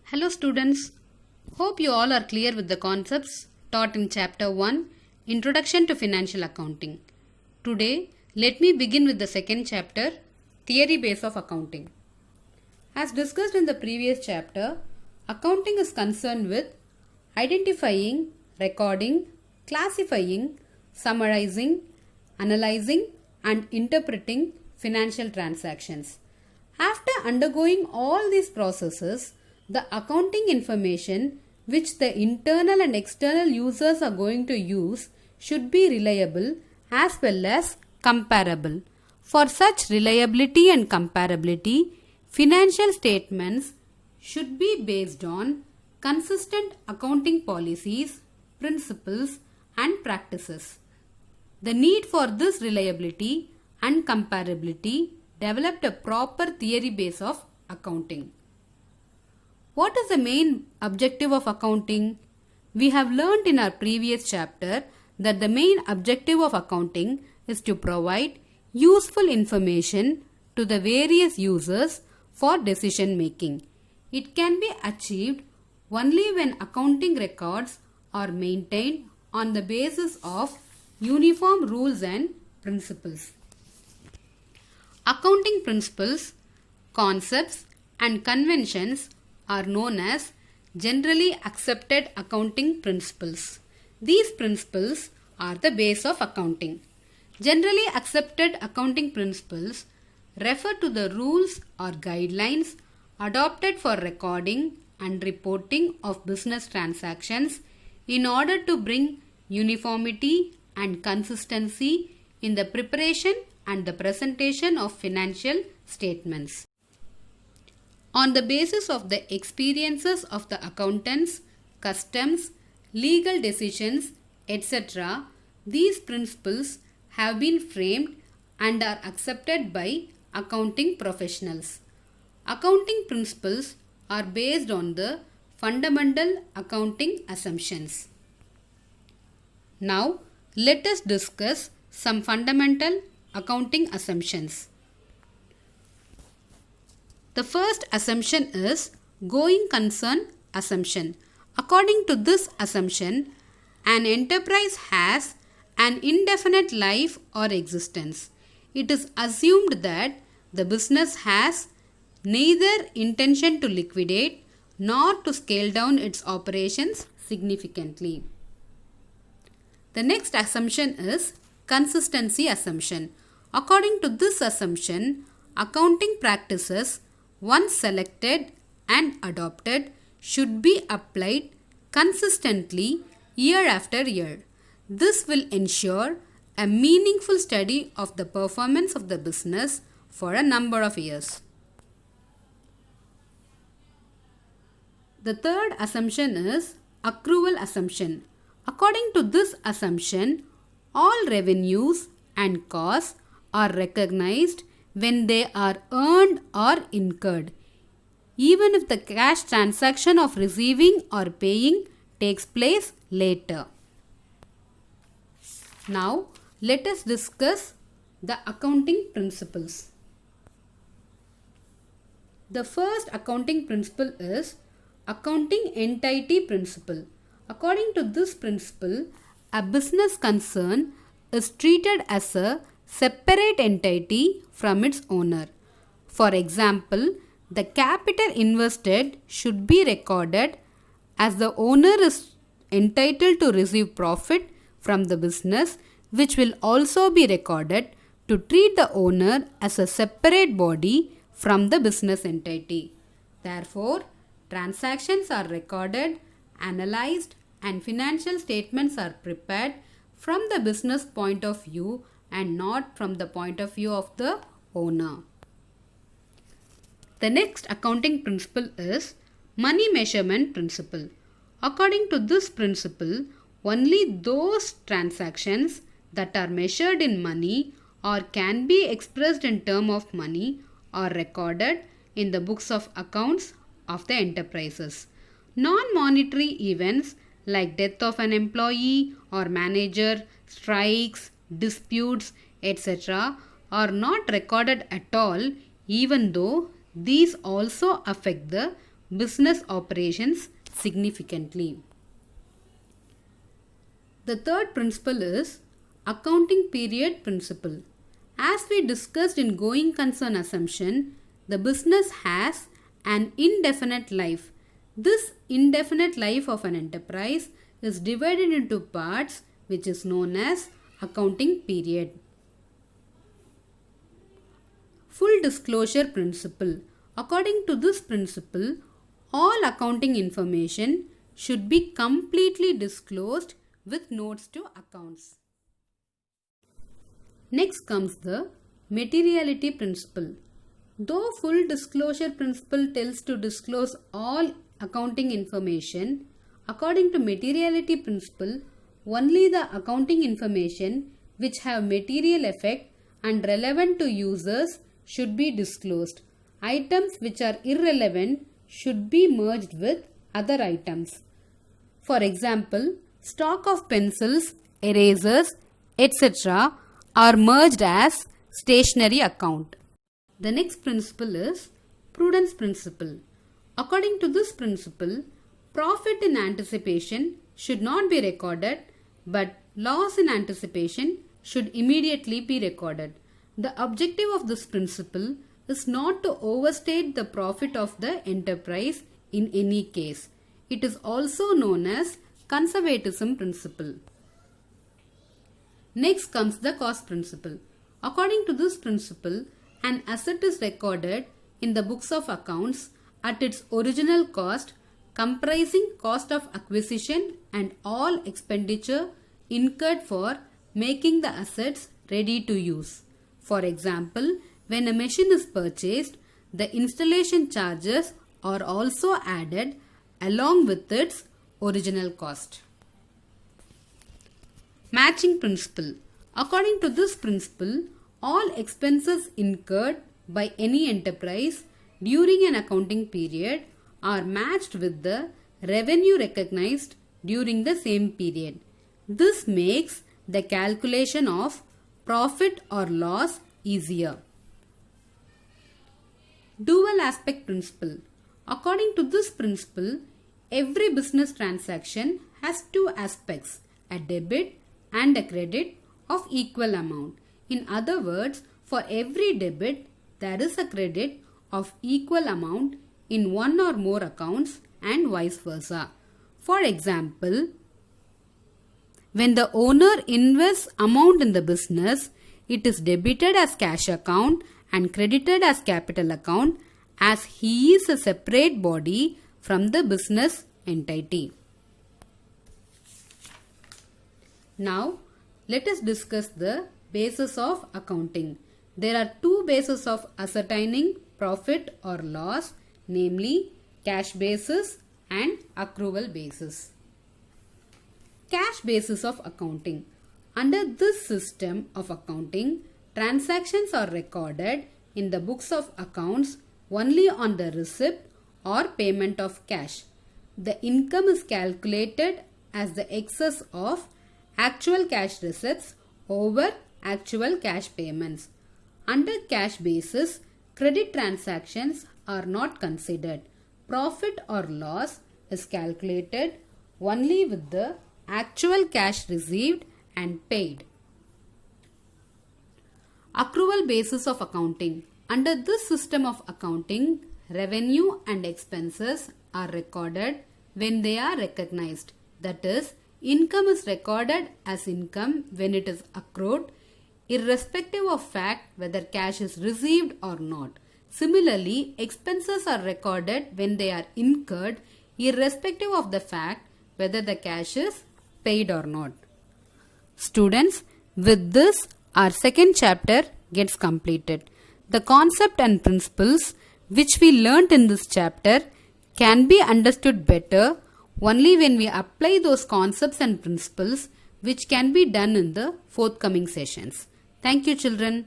Hello students, hope you all are clear with the concepts taught in chapter 1, Introduction to Financial Accounting. Today, let me begin with the second chapter, Theory Base of Accounting. As discussed in the previous chapter, accounting is concerned with identifying, recording, classifying, summarizing, analyzing and interpreting financial transactions. After undergoing all these processes, the accounting information which the internal and external users are going to use should be reliable as well as comparable. For such reliability and comparability, financial statements should be based on consistent accounting policies, principles and practices. The need for this reliability and comparability developed a proper theory base of accounting. What is the main objective of accounting? We have learned in our previous chapter that the main objective of accounting is to provide useful information to the various users for decision making. It can be achieved only when accounting records are maintained on the basis of uniform rules and principles. Accounting principles, concepts and conventions are known as generally accepted accounting principles. These principles are the base of accounting. Generally accepted accounting principles refer to the rules or guidelines adopted for recording and reporting of business transactions in order to bring uniformity and consistency in the preparation and the presentation of financial statements. On the basis of the experiences of the accountants, customs, legal decisions, etc., these principles have been framed and are accepted by accounting professionals. Accounting principles are based on the fundamental accounting assumptions. Now, let us discuss some fundamental accounting assumptions. The first assumption is going concern assumption. According to this assumption, an enterprise has an indefinite life or existence. It is assumed that the business has neither intention to liquidate nor to scale down its operations significantly. The next assumption is consistency assumption. According to this assumption, accounting practices once selected and adopted should be applied consistently year after year. This will ensure a meaningful study of the performance of the business for a number of years. The third assumption is accrual assumption. According to this assumption, all revenues and costs are recognized when they are earned or incurred, even if the cash transaction of receiving or paying takes place later. Now, let us discuss the accounting principles. The first accounting principle is accounting entity principle. According to this principle, a business concern is treated as a separate entity from its owner. For example, the capital invested should be recorded as the owner is entitled to receive profit from the business, which will also be recorded to treat the owner as a separate body from the business entity. Therefore, transactions are recorded, analyzed, and financial statements are prepared from the business point of view and not from the point of view of the owner. The next accounting principle is money measurement principle. According to this principle, only those transactions that are measured in money or can be expressed in terms of money are recorded in the books of accounts of the enterprises. Non-monetary events like death of an employee or manager, strikes, disputes, etc. are not recorded at all, even though these also affect the business operations significantly. The third principle is accounting period principle. As we discussed in going concern assumption, the business has an indefinite life. This indefinite life of an enterprise is divided into parts, which is known as accounting period. Full disclosure principle. According to this principle, all accounting information should be completely disclosed with notes to accounts. Next comes the materiality principle. Though full disclosure principle tells to disclose all accounting information, according to materiality principle, only the accounting information which have material effect and relevant to users should be disclosed. Items which are irrelevant should be merged with other items. For example, stock of pencils, erasers, etc. are merged as stationery account. The next principle is prudence principle. According to this principle, profit in anticipation should not be recorded, but loss in anticipation should immediately be recorded. The objective of this principle is not to overstate the profit of the enterprise in any case. It is also known as conservatism principle. Next comes the cost principle. According to this principle, an asset is recorded in the books of accounts at its original cost, comprising cost of acquisition and all expenditure incurred for making the assets ready to use. For example, when a machine is purchased, the installation charges are also added along with its original cost. Matching principle. According to this principle, all expenses incurred by any enterprise during an accounting period are matched with the revenue recognized during the same period. This makes the calculation of profit or loss easier. Dual aspect principle. According to this principle, every business transaction has two aspects, a debit and a credit of equal amount. In other words, for every debit, there is a credit of equal amount in one or more accounts and vice versa. For example, when the owner invests amount in the business, it is debited as cash account and credited as capital account as he is a separate body from the business entity. Now, let us discuss the basis of accounting. There are two bases of ascertaining profit or loss, namely cash basis and accrual basis. Cash basis of accounting. Under this system of accounting, transactions are recorded in the books of accounts only on the receipt or payment of cash. The income is calculated as the excess of actual cash receipts over actual cash payments. Under cash basis, credit transactions are not considered. Profit or loss is calculated only with the actual cash received and paid. Accrual basis of accounting. Under this system of accounting, revenue and expenses are recorded when they are recognized. That is, income is recorded as income when it is accrued, irrespective of fact whether cash is received or not. Similarly, expenses are recorded when they are incurred, irrespective of the fact whether the cash is paid or not. Students, with this, our second chapter gets completed. The concept and principles which we learnt in this chapter can be understood better only when we apply those concepts and principles, which can be done in the forthcoming sessions. Thank you, children.